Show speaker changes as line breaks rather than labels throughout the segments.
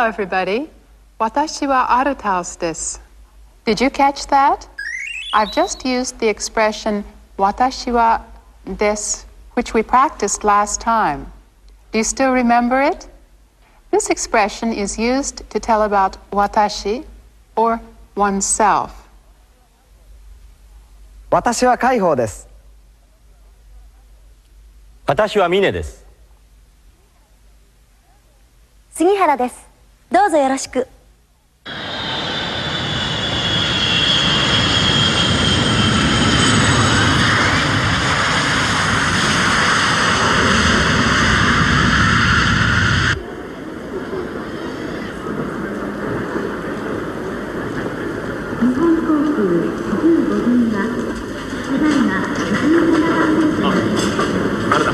Hello, everybody. 私はあるタオスです。Did you catch that? I've just used the expression 私はです, which we practiced last time. Do you still remember it? This expression is used to tell about 私 or oneself.
私は海宝です。
私は峰です。
杉原です。どうぞよろしく。
日本航空15便がただいま17番電車に
あれだ。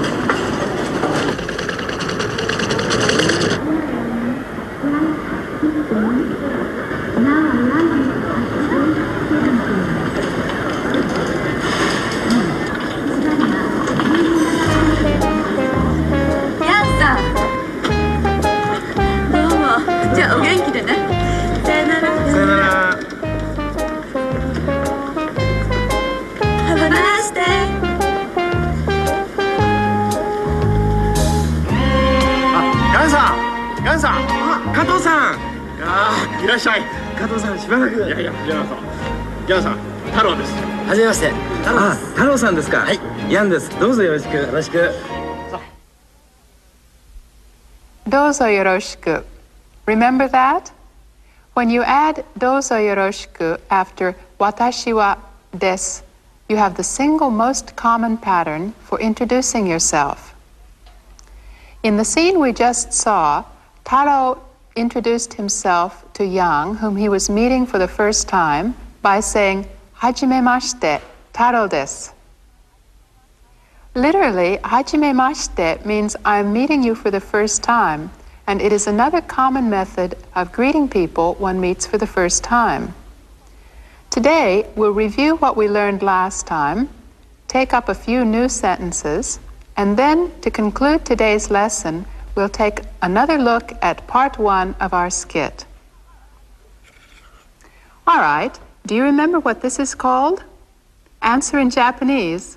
ヤンさん、どうも。じゃあお元気でね。さよなら。
さよなら。
Have a nice day.
ヤンさん、ヤンさん、加藤さん。いらっしゃい。加藤さん、しばらく。いやいや、ヤンさん、太郎です。
はじめまして。太郎さんですか。はい。ヤンです。どうぞよろしく。よろしく。
どうぞよろしく. Remember that? When you add どうぞよろしく after 私はです, you have the single most common pattern for introducing yourself. In the scene we just saw, Taro introduced himself to Yang, whom he was meeting for the first time, by saying, はじめまして, Taro desu. Literally, はじめまして means I'm meeting you for the first time, and it is another common method of greeting people one meets for the first time. Today, we'll review what we learned last time, take up a few new sentences, and then, to conclude today's lesson, we'll take another look at part one of our skit. All right, do you remember what this is called? Answer in Japanese.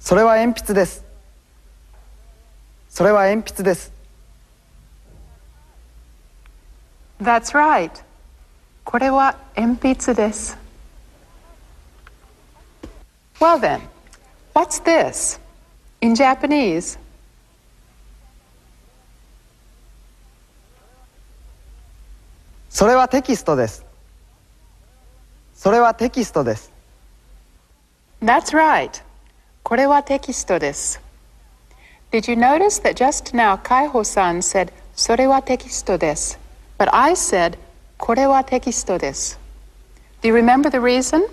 それは鉛筆です。それは鉛筆です。
That's right. これは鉛筆です. Well then, what's this? In Japanese.
それはテキストです。それはテキストです。
That's right. これはテキストです. Did you notice that just now Kaiho-san said それはテキストです, but I said これはテキストです. Do you remember the reason?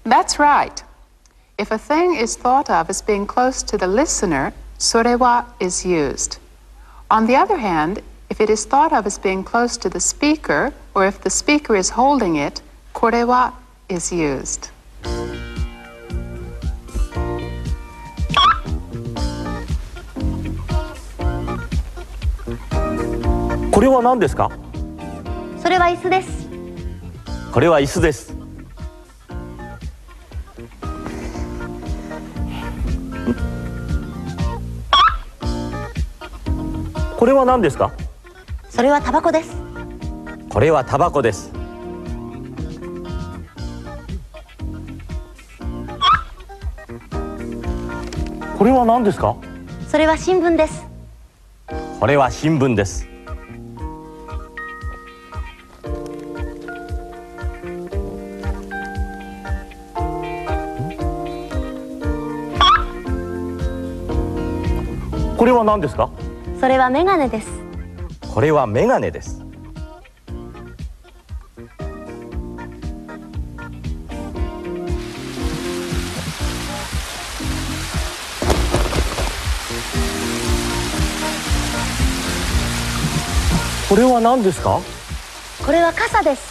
That's right. If a thing is thought of as being close to the listener, それは is used. On the other hand, if it is thought of as being close to the speaker, or if the speaker is holding it, これは is used.
これは何ですか。
それは椅子です。
これは椅子です。これは何ですか。
それはタバコです。
これはタバコです。これは何ですか。
それは新聞です。
これは新聞です。これは何ですか。
それはメガネです。
これはメガネです。これは何ですか。
これは傘です。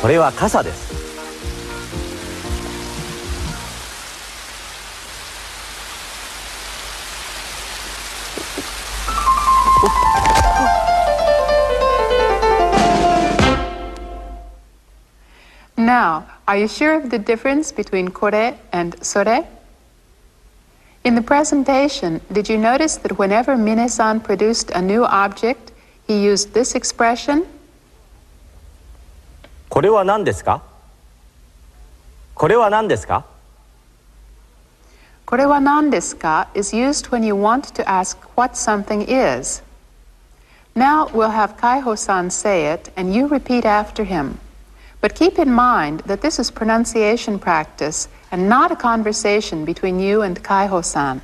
これは傘です。 。 。 。。。。。。。。。。。。。。。。。。。。。。。。。。。。。。。。。。。。。。。。。。。。。。。。。。。。。。。。。。。。。。。。。。。。。。。。。。。。。。。。。。。。。。。。。。。。。。。。。。。。。。。。。。。。。。。。。。。。。。。。。。。。。。。。
Now, are you sure of the difference between kore and sore? In the presentation, did you notice that whenever Mine-san produced a new object, he used this expression?
これは何ですか? これは何ですか?
これは何ですか is used when you want to ask what something is. Now we'll have Kaiho-san say it, and you repeat after him. But keep in mind that this is pronunciation practice and not a conversation between you and Kaiho-san.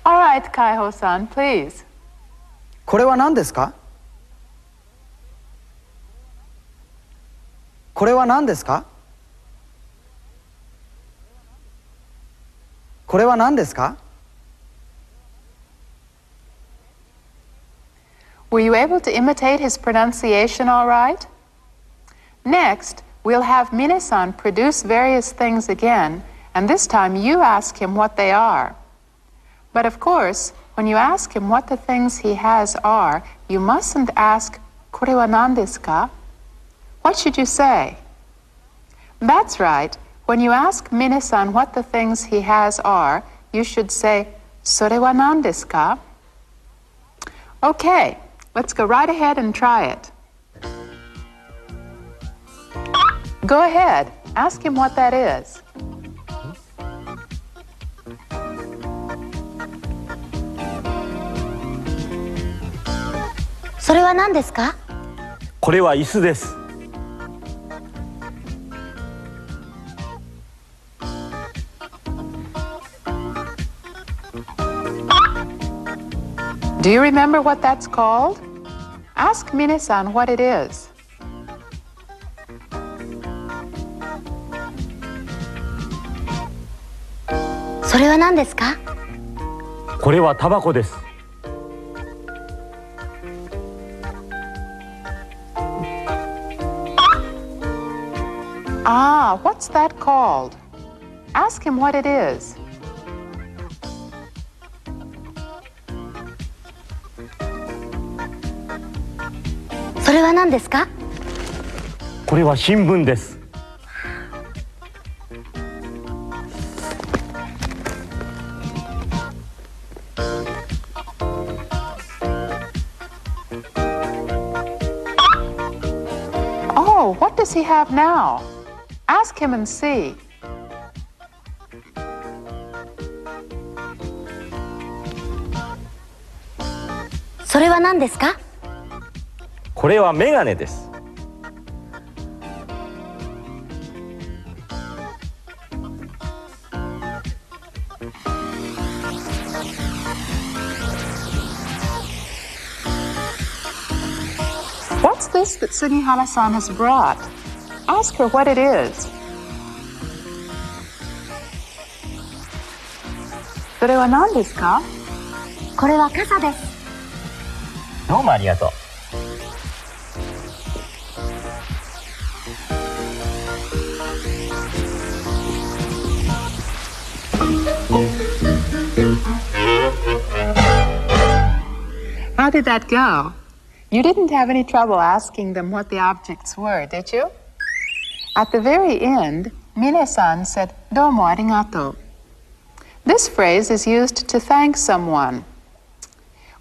All right, Kaiho-san, please.
これは何ですか? これは何ですか? これは何ですか?
Were you able to imitate his pronunciation all right? Next, we'll have Mine-san produce various things again, and this time you ask him what they are. But of course, when you ask him what the things he has are, you mustn't ask, これは何ですか? What should you say? That's right. When you ask Mine-san what the things he has are, you should say, それは何ですか? Okay, let's go right ahead and try it. Go ahead. Ask him what that is.
それは何ですか?
これは椅子です。
Do you remember what that's called? Ask Mine-san what it is.
それは何ですか?
これはタバコです。
Ah, what's that called? Ask him what it is.
それは何ですか?
これは新聞です。
Oh, what does he have now? Ask him and see.
それは何ですか?
これはメガネです。
What's this that Sugihara-san has brought? Ask her what it is. それは何ですか?
これは傘です。
どうもありがとう。
How did that go? You didn't have any trouble asking them what the objects were, did you? At the very end, Mine-san said, どうもありがとう. This phrase is used to thank someone.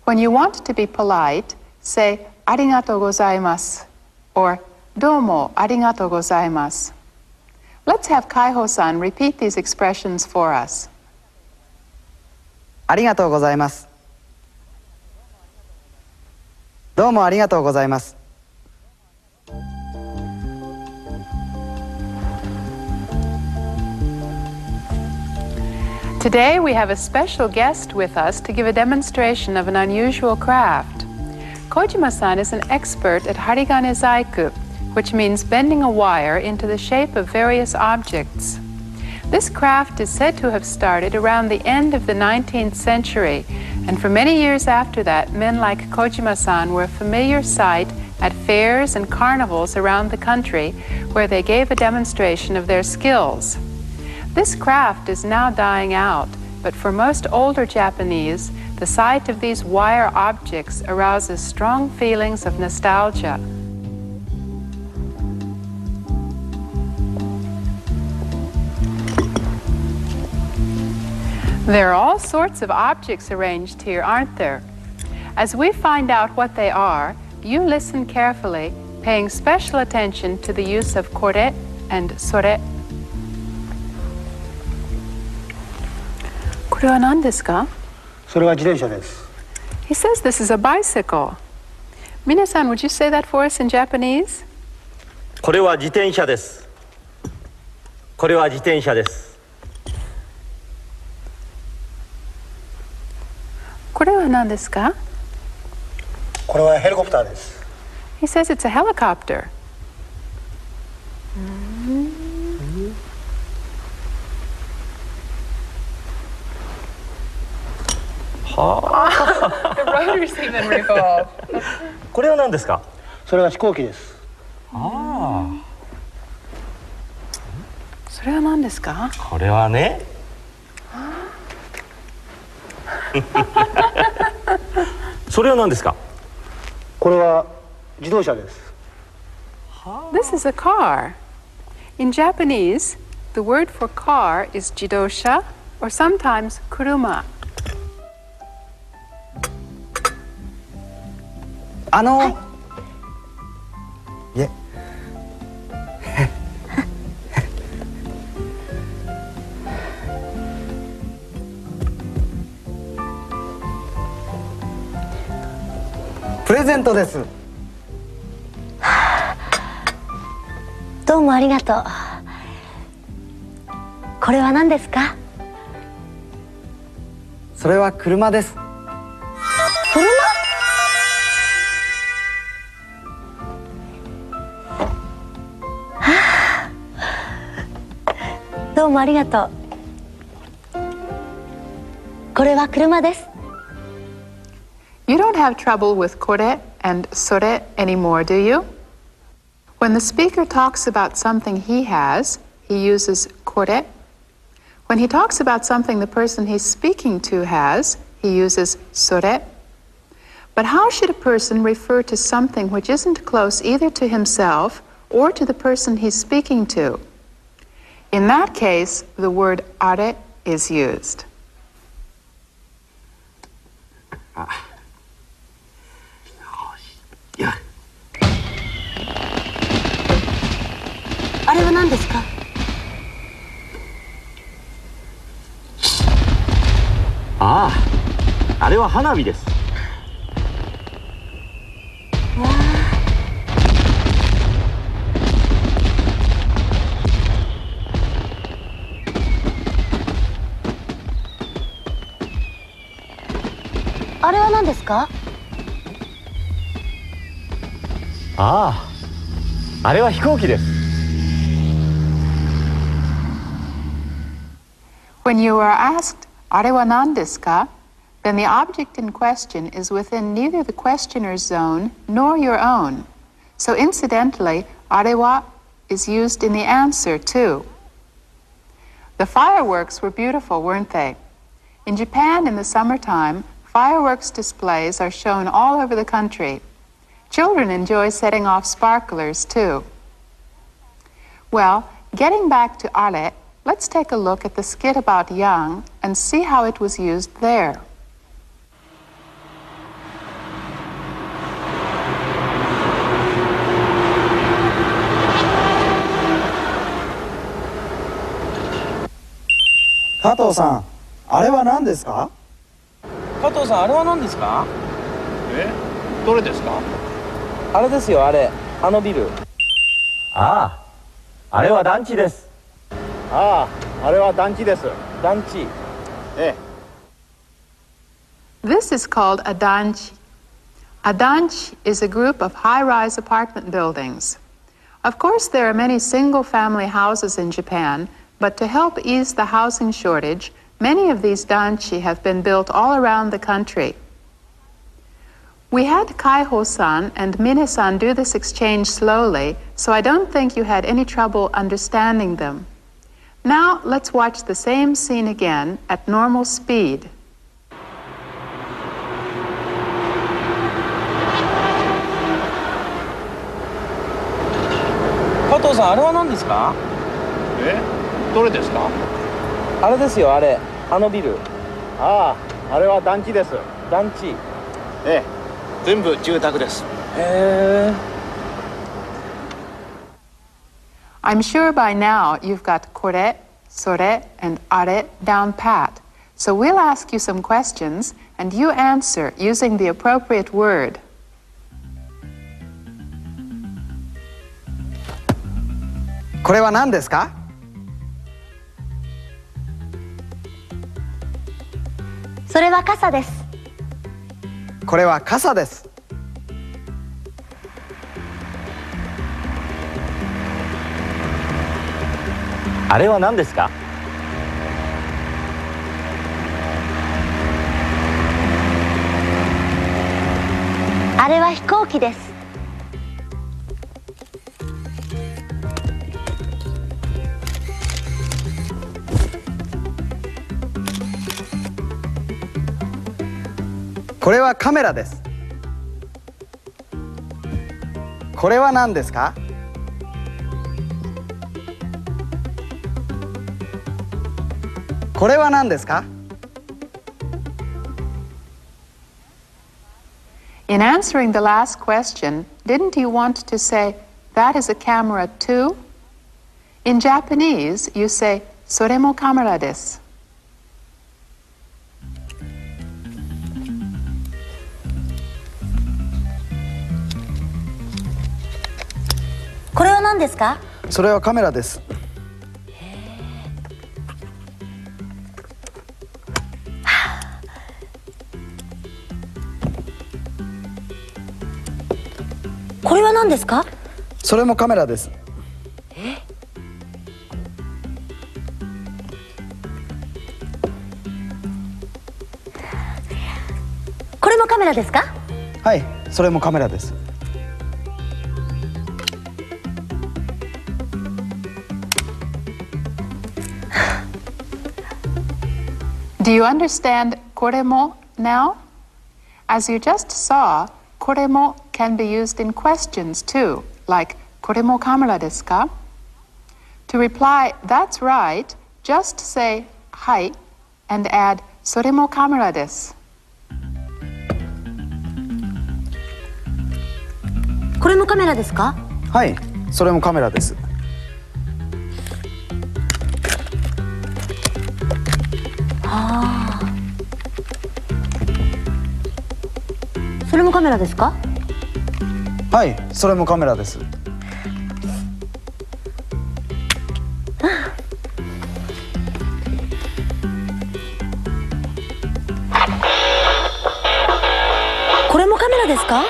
When you want to be polite, say, ありがとうございます or どうもありがとうございます. Let's have Kaiho-san repeat these expressions for us.
ありがとうございます。どうもありがとうございます。
Today we have a special guest with us to give a demonstration of an unusual craft. Kojima-san is an expert at harigane zaiku, which means bending a wire into the shape of various objects. This craft is said to have started around the end of the 19th century, and for many years after that, men like Kojima-san were a familiar sight at fairs and carnivals around the country, where they gave a demonstration of their skills. This craft is now dying out, but for most older Japanese, the sight of these wire objects arouses strong feelings of nostalgia. There are all sorts of objects arranged here, aren't there? As we find out what they are, you listen carefully, paying special attention to the use of kore and sore. これは何ですか？
それは自転車です。
He says this is a bicycle. Mina-san, would you say that for us in Japanese?
これは自転車です。これは自転車です。
これは何ですか？
これはヘリコプターです。
He says it's a helicopter. The rotors even revolve.
これは何ですか？
それは飛行機です。
ああ。
それは何ですか？
これはね。それは何ですか？
これは自動車です。
This is a car. In Japanese, the word for car is jidosha or sometimes kuruma.
いえプレゼントです。
どうもありがとう。これは何ですか？
それは車です。
車？どうもありがとう。これは車です。
You don't have trouble with kore and sore anymore, do you? When the speaker talks about something he has, he uses kore. When he talks about something the person he's speaking to has, he uses sore. But how should a person refer to something which isn't close either to himself or to the person he's speaking to? In that case, the word are is used.
あれは何ですか？
ああ、あれは花火です。
あれは何ですか？
ああ、あれは飛行機です。
When you are asked, あれは何ですか? Then the object in question is within neither the questioner's zone nor your own. So incidentally, あれは is used in the answer too. The fireworks were beautiful, weren't they? In Japan in the summertime, fireworks displays are shown all over the country. Children enjoy setting off sparklers too. Well, getting back to are, let's take a look at the skit about young and see how it was used there.
Kato さん、あれは何ですか？
加藤さん、あれは何ですか？
どれですか？
あれですよ、あれ、あのビル。
ああ、あれは団地です。
ああ、あれは団地です。
団地。
ええ。
This is called a danchi. A danchi is a group of high-rise apartment buildings. Of course, there are many single-family houses in Japan, but to help ease the housing shortage, many of these danchi have been built all around the country. We had Kaiho-san and Mine-san do this exchange slowly, so I don't think you had any trouble understanding them. Now, let's watch the same scene again at normal speed.
加藤さん、あれは何ですか？
どれですか？
あれですよ、あれ、あのビル。
ああ、あれは団地です。
団地。
ええ、全部住宅です。
へえ。
I'm sure by now you've got kore, sore, and are down pat. So we'll ask you some questions, and you answer using the appropriate word.
これは何ですか？
それは傘です。
これは傘です。
あれは何ですか？
あれは飛行機です。
これはカメラです。これは何ですか？これは何ですか？
In answering the last question, didn't you want to say, that is a camera too? In Japanese, you say, それもカメラです。
これは何ですか？
それはカメラです。
これは何ですか？
それもカメラです。
これもカメラですか？
はい、それもカメラです。
Do you understand これも now? As you just saw, これも can be used in questions too, like これもカメラですか? To reply, that's right, just say はい and add それもカメラです。
これもカメラですか？
はい、それもカメラです。
それもカメラですか？
はい、それもカメラです。
これもカメラですか？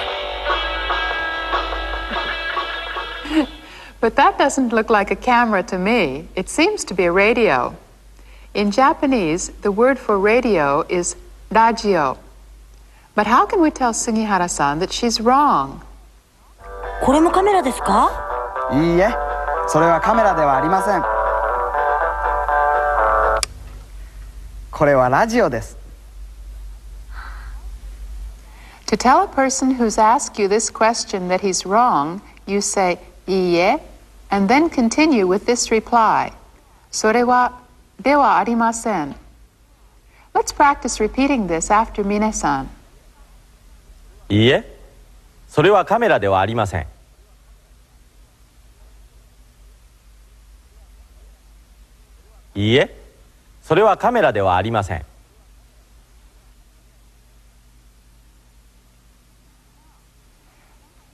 But that doesn't look like a camera to me. It seems to be a radio. In Japanese, the word for radio is radio. But how can we tell Sugihara-san that she's wrong?
これもカメラですか？
いいえ、それはカメラではありません。これはラジオです。
To tell a person who's asked you this question that he's wrong, you say いいえ and then continue with this reply. それはではありません. Let's practice repeating this after Mine-san.
いいえ、それはカメラではありません。いいえ、それはカメラではありません。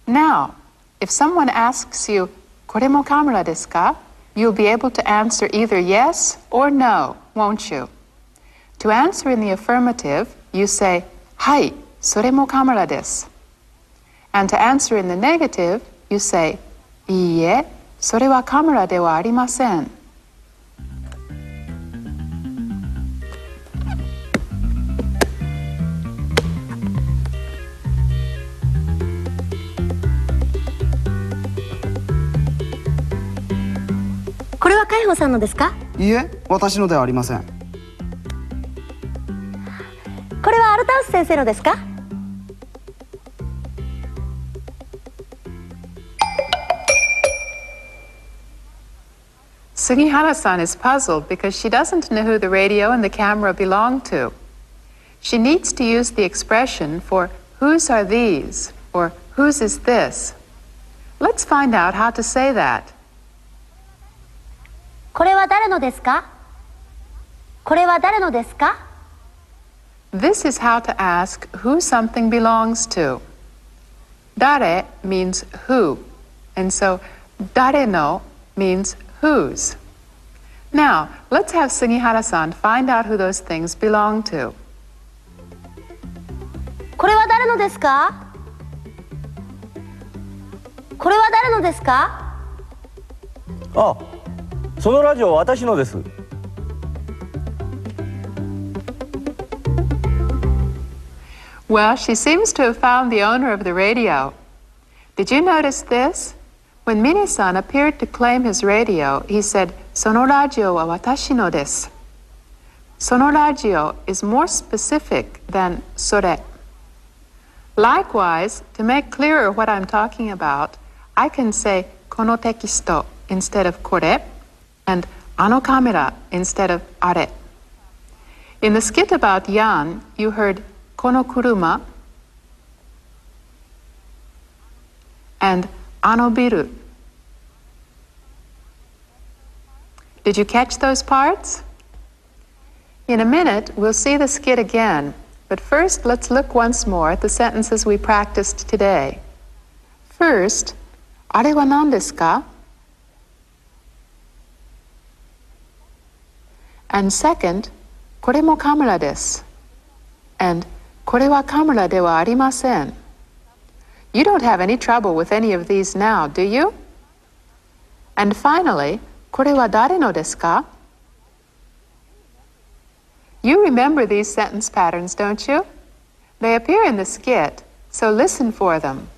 Now, if someone asks you, これもカメラですか? You'll be able to answer either yes or no, won't you? To answer in the affirmative, you say, はい、それもカメラです. And to answer in the negative, you say, いいえ、それはカメラではありません.
This is これは海保さんのですか？
いいえ、私のではありません。
これはアルタウス先生のですか？Sugihara-san
is puzzled because she doesn't know who the radio and the camera belong to. she needs to use the expression for whose are these or whose is this. Let's find out how to say that.
これは誰のですか？これは誰のですか？
This is how to ask who something belongs to. Dare means who, and so dare no means whose. Now, let's have Sugihara-san find out who those things belong to.
これは誰のですか？これは誰のですか？
あ、そのラジオ私のです。
Well, she seems to have found the owner of the radio. Did you notice this? When Mine-san appeared to claim his radio, he said, そのラジオは私のです. そのラジオ is more specific than それ. Likewise, to make clearer what I'm talking about, I can say このテキスト instead of これ and あのカメラ instead of あれ. In the skit about Jan, you heard この車 and あのビル. Did you catch those parts? In a minute, we'll see the skit again, but first let's look once more at the sentences we practiced today. First, あれは何ですか? And second, これもカメラです. And これはカメラではありません. You don't have any trouble with any of these now, do you? And finally, これは誰のですか? You remember these sentence patterns, don't you? They appear in the skit, so listen for them.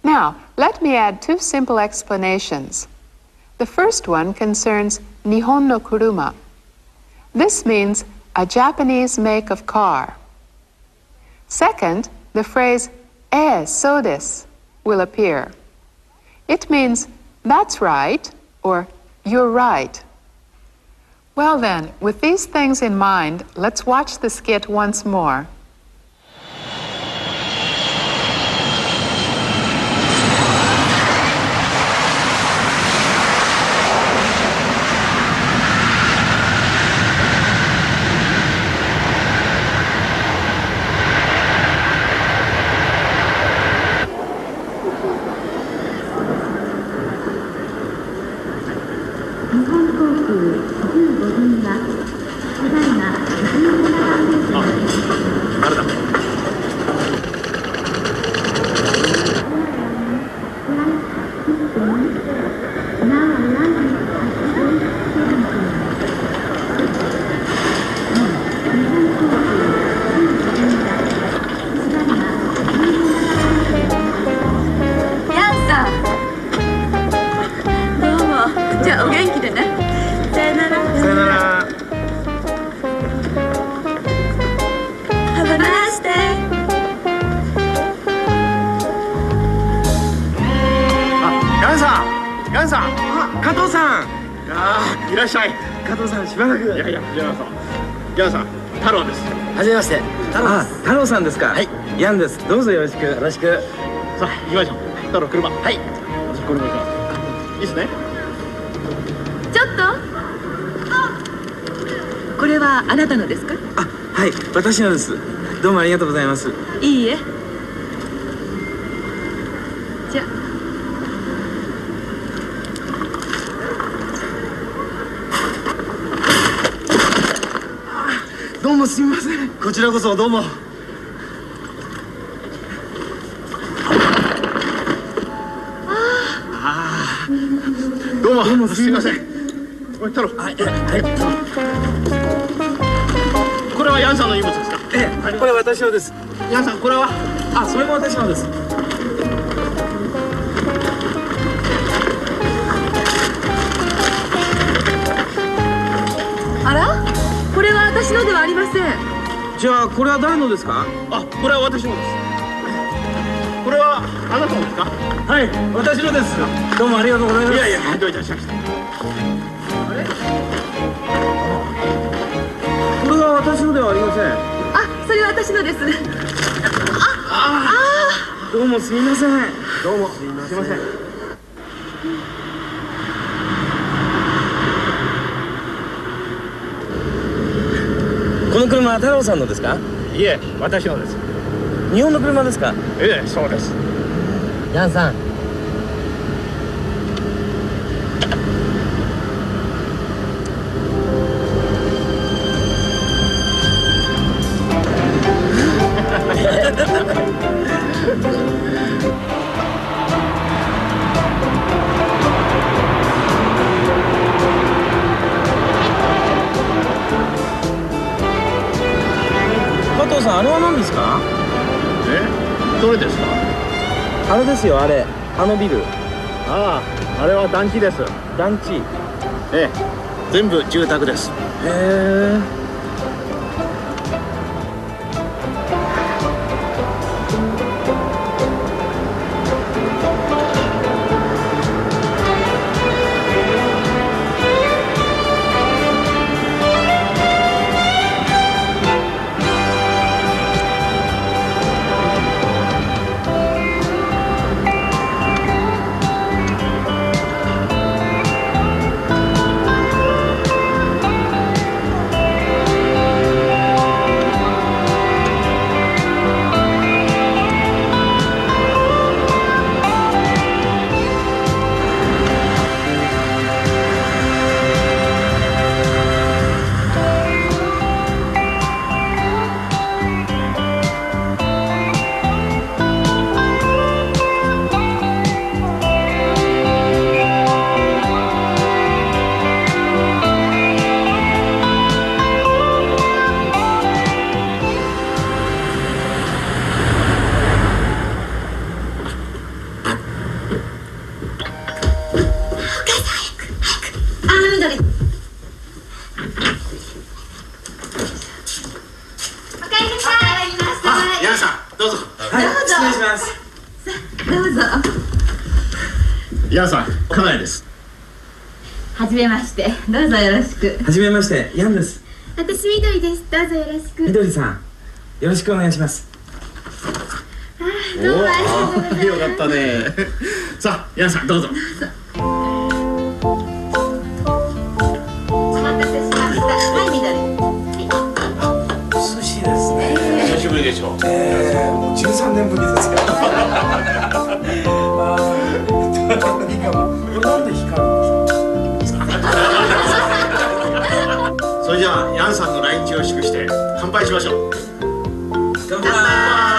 Now, let me add two simple explanations. The first one concerns Nihon no kuruma. This means a Japanese make of car. Second, the phrase そうです will appear. It means that's right or you're right. Well then, with these things in mind, let's watch the skit once more.
太郎さんですか。はい。ヤンです。どうぞよろしく。よろしく。
さあ行きましょう。太郎車。はい。私これも行きます。いいですね。
ちょっと。これはあなたのですか。
あ、はい。私のです。どうもありがとうございます。
いいえ。じゃあ。
どうもすみません。
こちらこそどうも。どうもすみません。おい太郎。はい。これはヤンさんの荷物ですか。
ええ、これ私のです。
ヤンさんこれは。
あ、それも私のです。
あら、これは私のではありません。
じゃあこれは誰のですか。
あ、これは私のです。これはあなたのですか。
はい、私のです。どうもありがとうございます。
いやいや、どういたしまして。あれ？
これは私のではありません。
あ、私のです。
どうもすみません。
どうもすいません。
この車は太郎さんのですか？
いえ、私のです。
日本の車ですか？
ええ、そうです。
ヤンさん。
加藤さん、あれは何ですか？
え、どれですか？
あれですよ、あれ。あのビル。
ああ、あれは団地です。
団地。
ええ、全部住宅です。
へえ。
ヤンさん、どうぞ。
はい、失礼します。
どうぞ。
ヤンさん、家内です。
はじめまして。どうぞよろしく。
はじめまして、ヤンです。
私みどりです。どうぞよろしく。
みどりさん、よろしくお願いします。
どうもありがとうございます。
よかったね。さあ、ヤンさん、どうぞ。
お待たせしました。はい、みどり。
涼しいですね。
久しぶりでしょう。
もう13年ぶりですよ。何かもう、これなんで光るんですか？
それじゃあ、ヤンさんの来日を祝して乾杯しましょう。
乾杯。